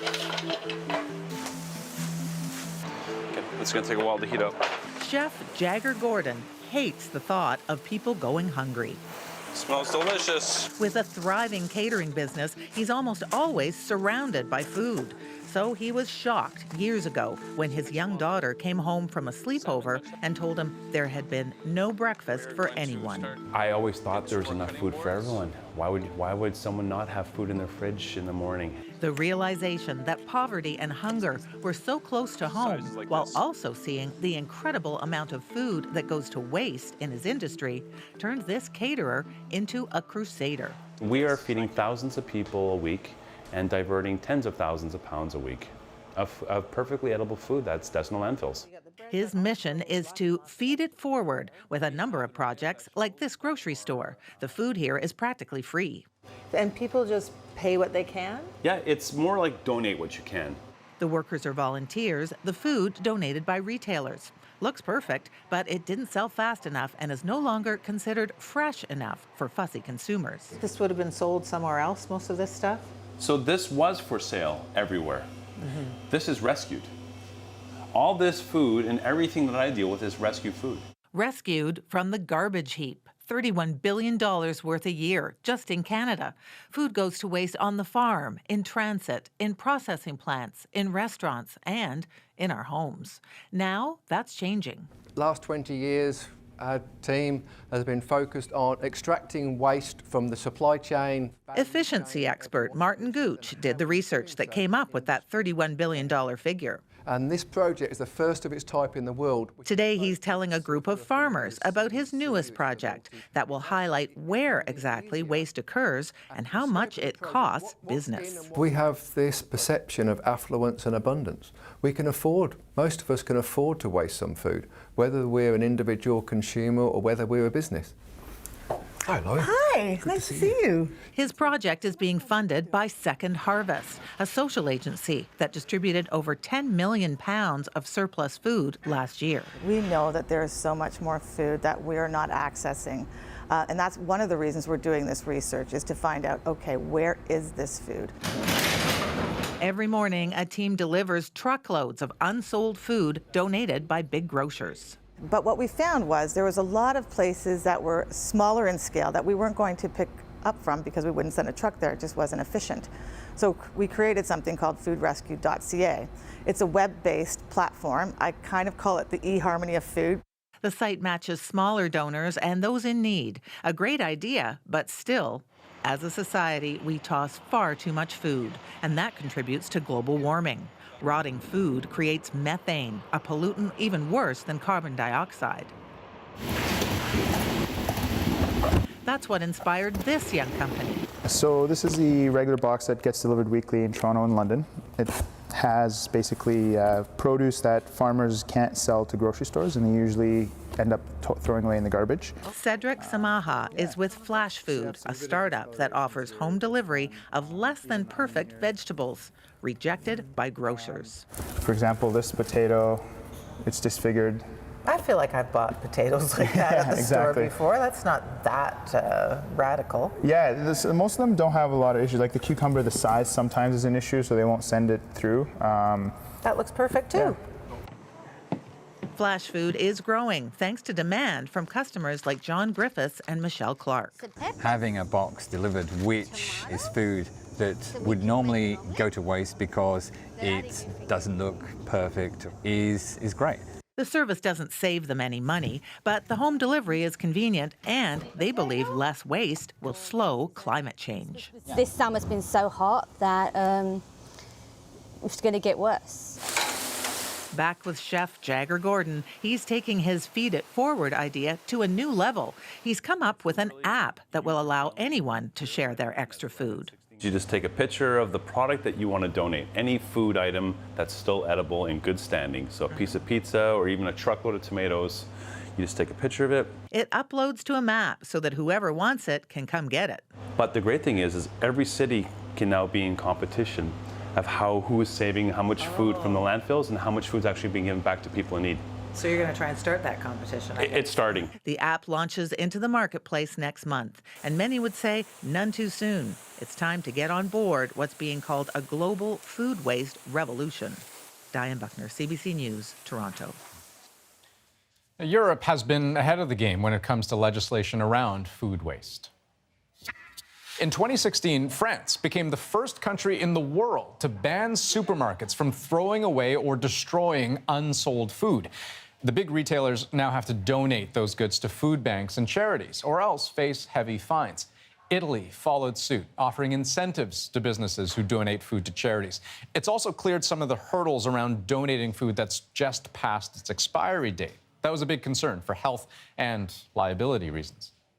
Okay, it's gonna take a while to heat up. Chef Jagger Gordon hates the thought of people going hungry. Smells delicious. With a thriving catering business, he's almost always surrounded by food. So he was shocked years ago when his young daughter came home from a sleepover and told him there had been no breakfast for anyone. I always thought there was enough food for everyone. Why would someone not have food in their fridge in the morning? The realization that poverty and hunger were so close to home, while also seeing the incredible amount of food that goes to waste in his industry, turned this caterer into a crusader. We are feeding thousands of people a week and diverting tens of thousands of pounds a week of perfectly edible food that's destined to landfills. His mission is to feed it forward with a number of projects like this grocery store. The food here is practically free. And people just pay what they can? Yeah, it's more like donate what you can. The workers are volunteers, the food donated by retailers. Looks perfect, but it didn't sell fast enough and is no longer considered fresh enough for fussy consumers. This would have been sold somewhere else, most of this stuff? So this was for sale everywhere. This is rescued. All this food and everything that I deal with is rescue food. Rescued from the garbage heap. $31 billion worth a year, just in Canada. Food goes to waste on the farm, in transit, in processing plants, in restaurants, and in our homes. Now, that's changing. Last 20 years, our team has been focused on extracting waste from the supply chain. Efficiency expert Martin Gooch did the research that came up with that $31 billion figure. And this project is the first of its type in the world. Today, he's telling a group of farmers about his newest project that will highlight where exactly waste occurs and how much it costs business. We have this perception of affluence and abundance. We can afford, most of us can afford to waste some food, whether we're an individual consumer or whether we're a business. Hi, Laurie. Hi, nice to see you. His project is being funded by Second Harvest, a social agency that distributed over 10 million pounds of surplus food last year. We know that there is so much more food that we're not accessing. And that's one of the reasons we're doing this research, is to find out, okay, where is this food? Every morning, a team delivers truckloads of unsold food donated by big grocers. But what we found was there was a lot of places that were smaller in scale that we weren't going to pick up from because we wouldn't send a truck there. It just wasn't efficient. So we created something called foodrescue.ca. It's a web-based platform. I kind of call it the eHarmony of food. The site matches smaller donors and those in need. A great idea, but still, as a society, we toss far too much food, and that contributes to global warming. Rotting food creates methane, a pollutant even worse than carbon dioxide. That's what inspired this young company. So this is the regular box that gets delivered weekly in Toronto and London. It has basically produce that farmers can't sell to grocery stores, and they usually end up throwing away in the garbage. Cedric Samaha is with Flash Food, a startup that offers home delivery of less than perfect vegetables, rejected by grocers. For example, this potato, it's disfigured. I feel like I've bought potatoes like that at the store exactly. before. That's not that radical. Yeah, most of them don't have a lot of issues. Like the cucumber, the size sometimes is an issue, so they won't send it through. That looks perfect too. Yeah. Flash Food is growing thanks to demand from customers like John Griffiths and Michelle Clark. Having a box delivered which is food that would normally go to waste because it doesn't look perfect is great. The service doesn't save them any money, but the home delivery is convenient, and they believe less waste will slow climate change. This summer's been so hot that it's going to get worse. Back with Chef Jagger Gordon, he's taking his Feed It Forward idea to a new level. He's come up with an app that will allow anyone to share their extra food. You just take a picture of the product that you want to donate, any food item that's still edible in good standing. So a piece of pizza or even a truckload of tomatoes, you just take a picture of it. It uploads to a map so that whoever wants it can come get it. But the great thing is every city can now be in competition of who is saving how much food from the landfills and how much food is actually being given back to people in need. So you're going to try and start that competition, I guess. It's starting. The app launches into the marketplace next month, and many would say none too soon. It's time to get on board what's being called a global food waste revolution. Diane Buckner, CBC News, Toronto. Europe has been ahead of the game when it comes to legislation around food waste. In 2016, France became the first country in the world to ban supermarkets from throwing away or destroying unsold food. The big retailers now have to donate those goods to food banks and charities, or else face heavy fines. Italy followed suit, offering incentives to businesses who donate food to charities. It's also cleared some of the hurdles around donating food that's just past its expiry date. That was a big concern for health and liability reasons.